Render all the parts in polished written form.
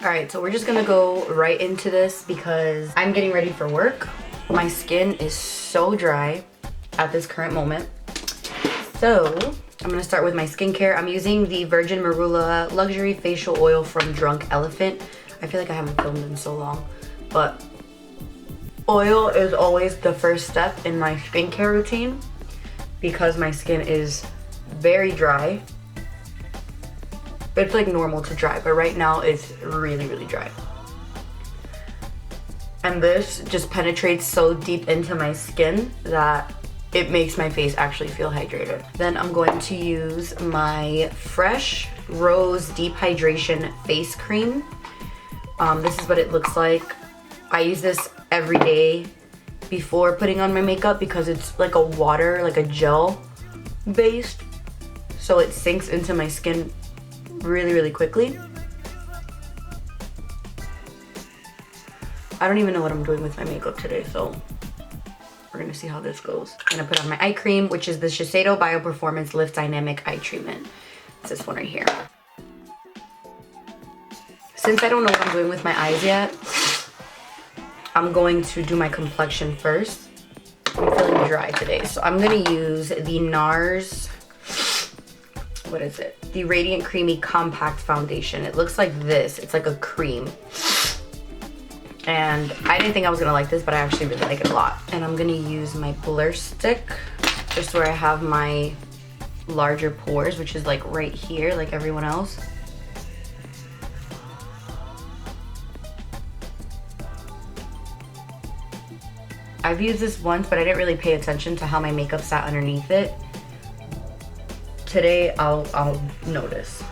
Alright, so we're just gonna go right into this because I'm getting ready for work. My skin is so dry at this current moment. So I'm gonna start with my skincare. I'm using the Virgin Marula Luxury Facial Oil from Drunk Elephant. I feel like I haven't filmed in so long, but oil is always the first step in my skincare routine because my skin is very dry. It's like normal to dry, but right now it's really, really dry. And this just penetrates so deep into my skin that it makes my face actually feel hydrated. Then I'm going to use my Fresh Rose Deep Hydration Face Cream. This is what it looks like. I use this every day before putting on my makeup because it's like a water, like a gel based. So it sinks into my skin really, really quickly. I don't even know what I'm doing with my makeup today, so we're gonna see how this goes. I'm gonna put on my eye cream, which is the Shiseido Bio Performance Lift Dynamic Eye Treatment. It's this one right here. Since I don't know what I'm doing with my eyes yet, I'm going to do my complexion first. I'm feeling dry today, so I'm gonna use the NARS, what is it? The Radiant Creamy Compact Foundation. It looks like this. It's like a cream. And I didn't think I was gonna like this, but I actually really like it a lot. And I'm gonna use my blur stick, just where I have my larger pores, which is like right here, like everyone else. I've used this once, but I didn't really pay attention to how my makeup sat underneath it. Today, I'll notice.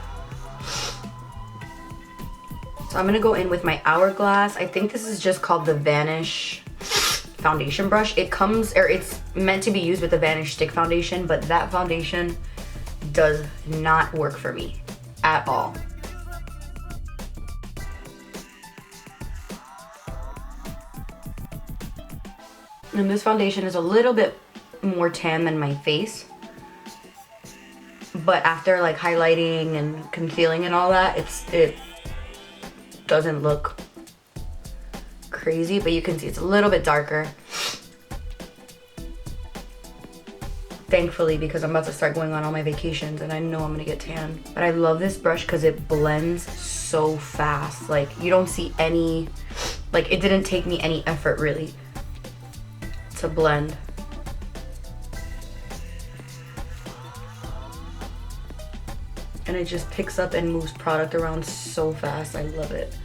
So I'm gonna go in with my Hourglass. I think this is just called the Vanish foundation brush. It comes, or it's meant to be used with the Vanish stick foundation, but that foundation does not work for me at all. And this foundation is a little bit more tan than my face. But after like highlighting and concealing and all that, it doesn't look crazy, but you can see it's a little bit darker. Thankfully, because I'm about to start going on all my vacations and I know I'm gonna get tan. But I love this brush because it blends so fast. Like you don't see any, like it didn't take me any effort really to blend. And it just picks up and moves product around so fast. I love it.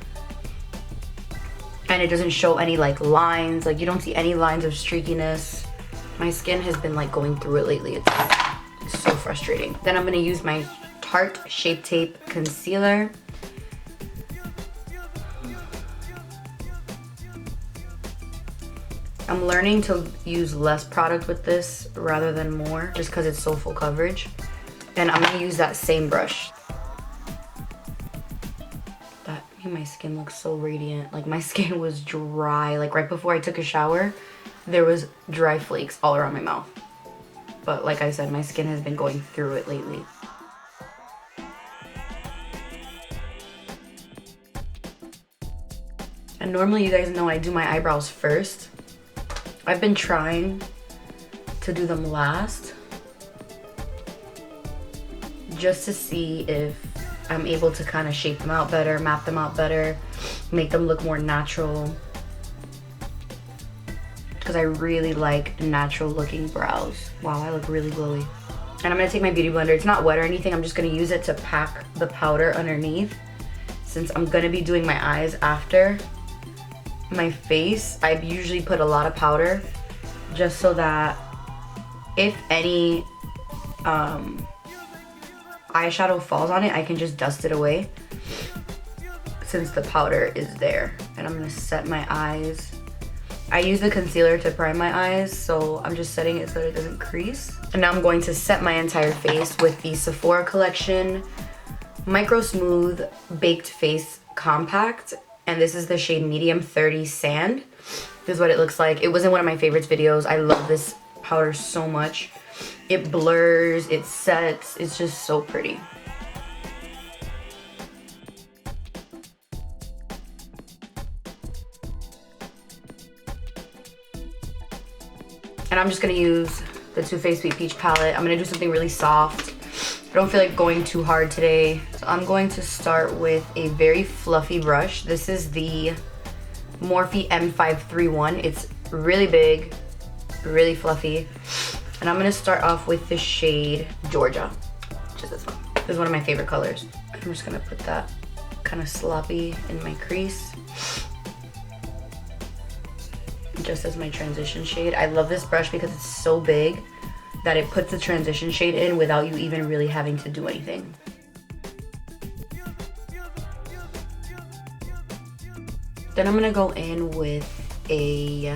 And it doesn't show any like lines. Like you don't see any lines of streakiness. My skin has been like going through it lately. It's so frustrating. Then I'm gonna use my Tarte Shape Tape Concealer. I'm learning to use less product with this rather than more, just because it's so full coverage. And I'm gonna use that same brush. That made my skin look so radiant. Like my skin was dry. Like right before I took a shower, there was dry flakes all around my mouth. But like I said, my skin has been going through it lately. And normally you guys know I do my eyebrows first. I've been trying to do them last, just to see if I'm able to kind of shape them out better, map them out better, make them look more natural. Because I really like natural looking brows. Wow, I look really glowy. And I'm gonna take my beauty blender. It's not wet or anything. I'm just gonna use it to pack the powder underneath. Since I'm gonna be doing my eyes after my face, I usually put a lot of powder just so that if any eyeshadow falls on it, I can just dust it away since the powder is there. And I'm gonna set my eyes. I use the concealer to prime my eyes, so I'm just setting it so that it doesn't crease. And now I'm going to set my entire face with the Sephora Collection Micro Smooth Baked Face Compact. And this is the shade Medium 30 Sand. This is what it looks like. It was in one of my favorites videos. I love this powder so much. It blurs, it sets, it's just so pretty. And I'm just gonna use the Too Faced Sweet Peach palette. I'm gonna do something really soft. I don't feel like going too hard today. So I'm going to start with a very fluffy brush. This is the Morphe M531. It's really big, really fluffy. And I'm gonna start off with the shade Georgia, which is this one. This is one of my favorite colors. I'm just gonna put that kind of sloppy in my crease, just as my transition shade. I love this brush because it's so big that it puts the transition shade in without you even really having to do anything. Then I'm gonna go in with a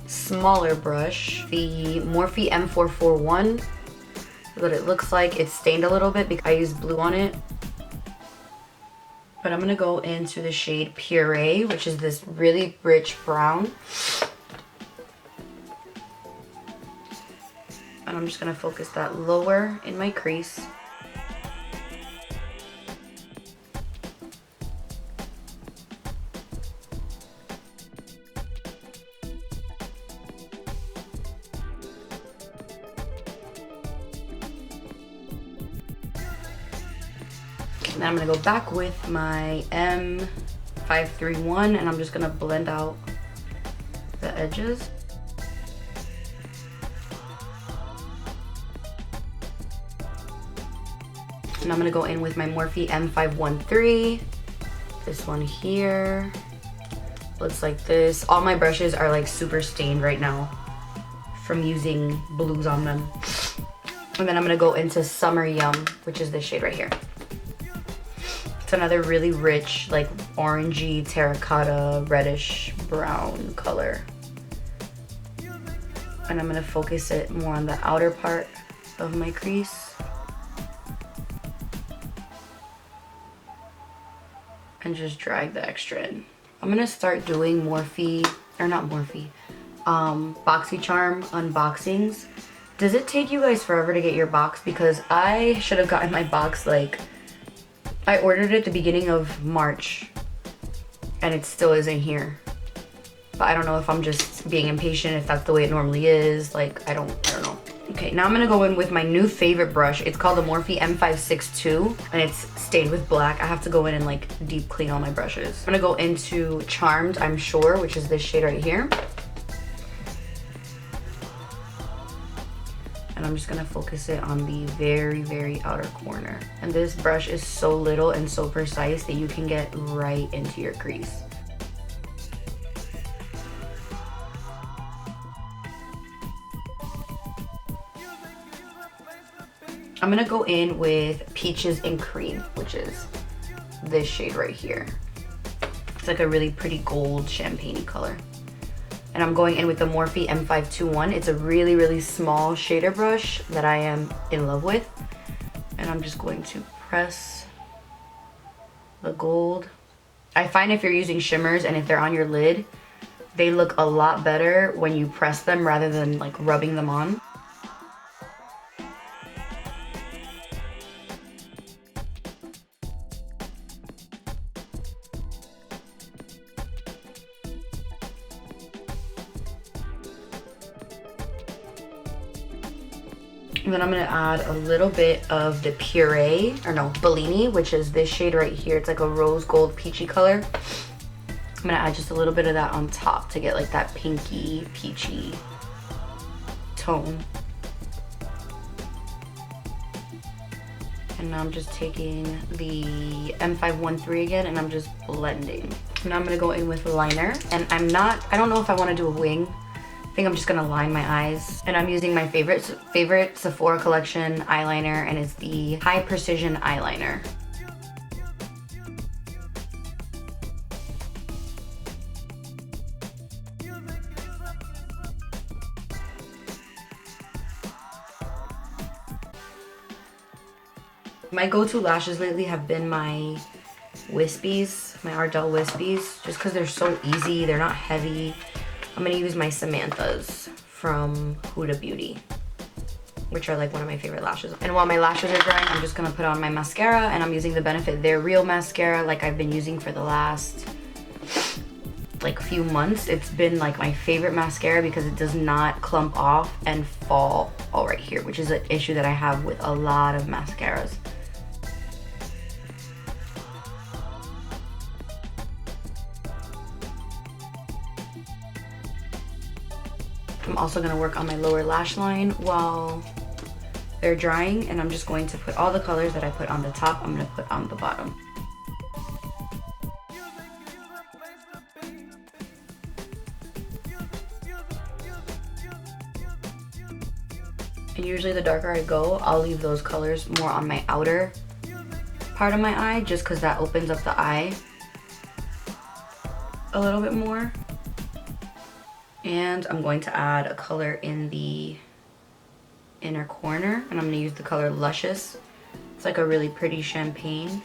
smaller brush, the Morphe M441. What it looks like. It's stained a little bit because I used blue on it. But I'm gonna go into the shade Puree, which is this really rich brown. And I'm just gonna focus that lower in my crease. And then I'm gonna go back with my M531 and I'm just gonna blend out the edges. And I'm gonna go in with my Morphe M513. This one here looks like this. All my brushes are like super stained right now from using blues on them. And then I'm gonna go into Summer Yum, which is this shade right here. It's another really rich, like orangey, terracotta, reddish brown color. And I'm gonna focus it more on the outer part of my crease. And just drag the extra in. I'm gonna start doing BoxyCharm unboxings. Does it take you guys forever to get your box? Because I should have gotten my box like, I ordered it at the beginning of March and it still isn't here. But I don't know if I'm just being impatient, if that's the way it normally is. Like, I don't know. Okay, now I'm gonna go in with my new favorite brush. It's called the Morphe M562 and it's stained with black. I have to go in and like deep clean all my brushes. I'm gonna go into Charmed, I'm Sure, which is this shade right here. And I'm just gonna focus it on the very, very outer corner. And this brush is so little and so precise that you can get right into your crease. I'm gonna go in with Peaches and Cream, which is this shade right here. It's like a really pretty gold champagne-y color. And I'm going in with the Morphe M521. It's a really, really small shader brush that I am in love with. And I'm just going to press the gold. I find if you're using shimmers and if they're on your lid, they look a lot better when you press them rather than like rubbing them on. And then I'm gonna add a little bit of the Bellini, which is this shade right here. It's like a rose gold peachy color. I'm gonna add just a little bit of that on top to get like that pinky, peachy tone. And now I'm just taking the M513 again and I'm just blending. Now I'm gonna go in with liner. And I don't know if I wanna do a wing. I think I'm just gonna line my eyes. And I'm using my favorite Sephora collection eyeliner, and it's the High Precision Eyeliner. My go-to lashes lately have been my wispies, my Ardell wispies, just because they're so easy, they're not heavy. I'm gonna use my Samantha's from Huda Beauty, which are like one of my favorite lashes. And while my lashes are drying, I'm just gonna put on my mascara, and I'm using the Benefit They're Real mascara like I've been using for the last like few months, it's been like my favorite mascara because it does not clump off and fall all right here, which is an issue that I have with a lot of mascaras. I'm also gonna work on my lower lash line while they're drying, and I'm just going to put all the colors that I put on the top, I'm gonna put on the bottom. And usually the darker I go, I'll leave those colors more on my outer part of my eye, just because that opens up the eye a little bit more. And I'm going to add a color in the inner corner, and I'm gonna use the color Luscious. It's like a really pretty champagne.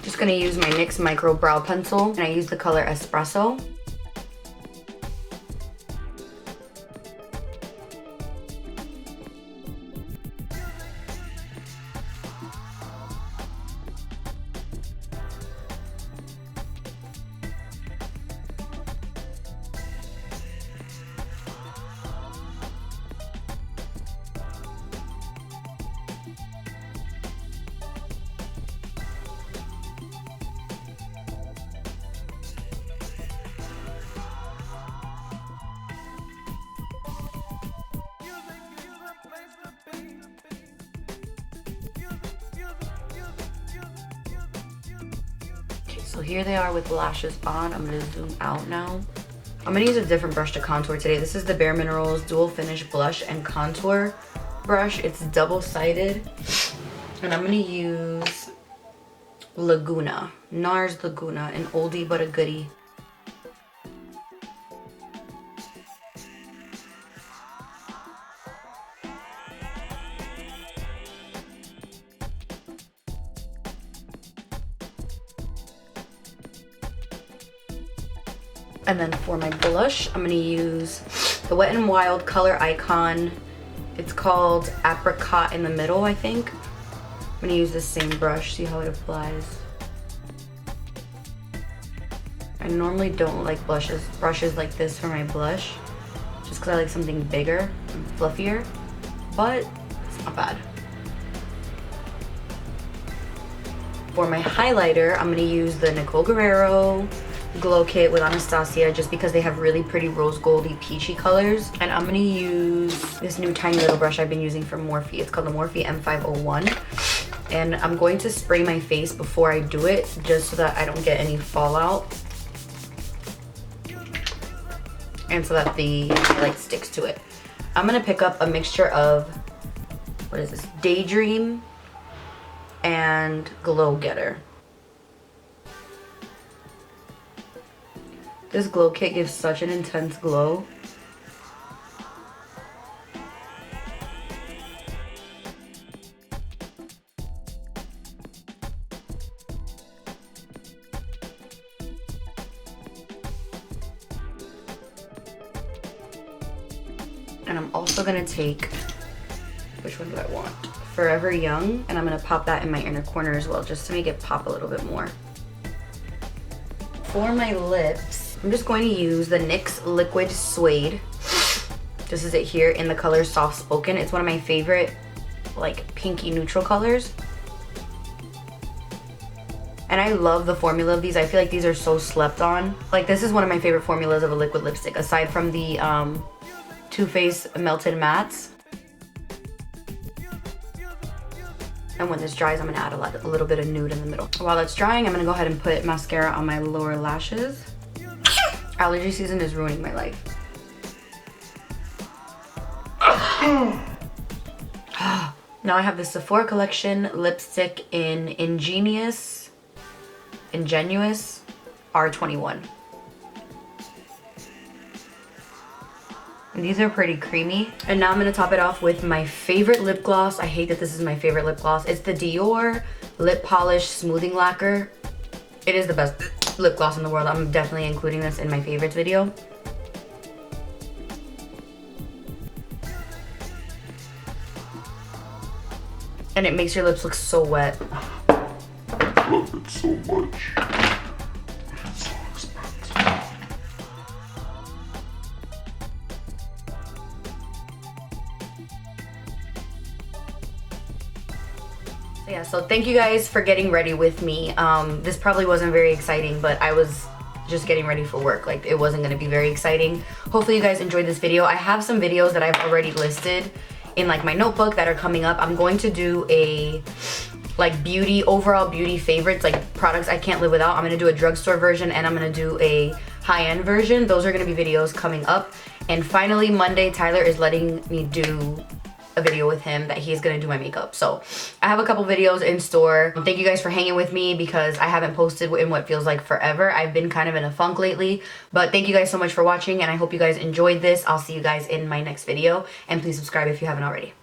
Just gonna use my NYX Micro Brow Pencil, and I use the color Espresso. So here they are with the lashes on. I'm gonna zoom out now. I'm gonna use a different brush to contour today. This is the Bare Minerals Dual Finish Blush and Contour brush. It's double-sided. And I'm gonna use Laguna, NARS Laguna, an oldie but a goodie. And then for my blush, I'm gonna use the Wet n Wild Color Icon. It's called Apricot in the Middle, I think. I'm gonna use the same brush, see how it applies. I normally don't like brushes like this for my blush, just because I like something bigger and fluffier, but it's not bad. For my highlighter, I'm gonna use the Nicole Guerrero Glow Kit with Anastasia, just because they have really pretty rose goldy peachy colors. And I'm gonna use this new tiny little brush I've been using from Morphe. It's called the Morphe M501. And I'm going to spray my face before I do it, just so that I don't get any fallout. And so that the highlight sticks to it. I'm gonna pick up a mixture of, what is this? Daydream and Glow Getter. This glow kit gives such an intense glow. And I'm also gonna take, which one do I want? Forever Young, and I'm gonna pop that in my inner corner as well, just to make it pop a little bit more. For my lips, I'm just going to use the NYX Liquid Suede. This is it here in the color Soft Spoken. It's one of my favorite, like, pinky neutral colors. And I love the formula of these. I feel like these are so slept on. Like, this is one of my favorite formulas of a liquid lipstick, aside from the Too Faced Melted Mattes. And when this dries, I'm gonna add a little bit of nude in the middle. While that's drying, I'm gonna go ahead and put mascara on my lower lashes. Allergy season is ruining my life. Now I have the Sephora Collection lipstick in Ingenuous R21. And these are pretty creamy. And now I'm gonna top it off with my favorite lip gloss. I hate that this is my favorite lip gloss. It's the Dior Lip Polish Smoothing Lacquer. It is the best lip gloss in the world. I'm definitely including this in my favorites video. And it makes your lips look so wet. I love it so much. It's so expensive. Yeah, so thank you guys for getting ready with me. This probably wasn't very exciting, but I was just getting ready for work. Like, it wasn't gonna be very exciting. Hopefully you guys enjoyed this video. I have some videos that I've already listed in like my notebook that are coming up. I'm going to do a like overall beauty favorites, like products I can't live without. I'm gonna do a drugstore version and I'm gonna do a high-end version. Those are gonna be videos coming up. And finally, Monday, Tyler is letting me do a video with him that he's gonna do my makeup. So I have a couple videos in store. Thank you guys for hanging with me because I haven't posted in what feels like forever. I've been kind of in a funk lately, but thank you guys so much for watching and I hope you guys enjoyed this. I'll see you guys in my next video and please subscribe if you haven't already.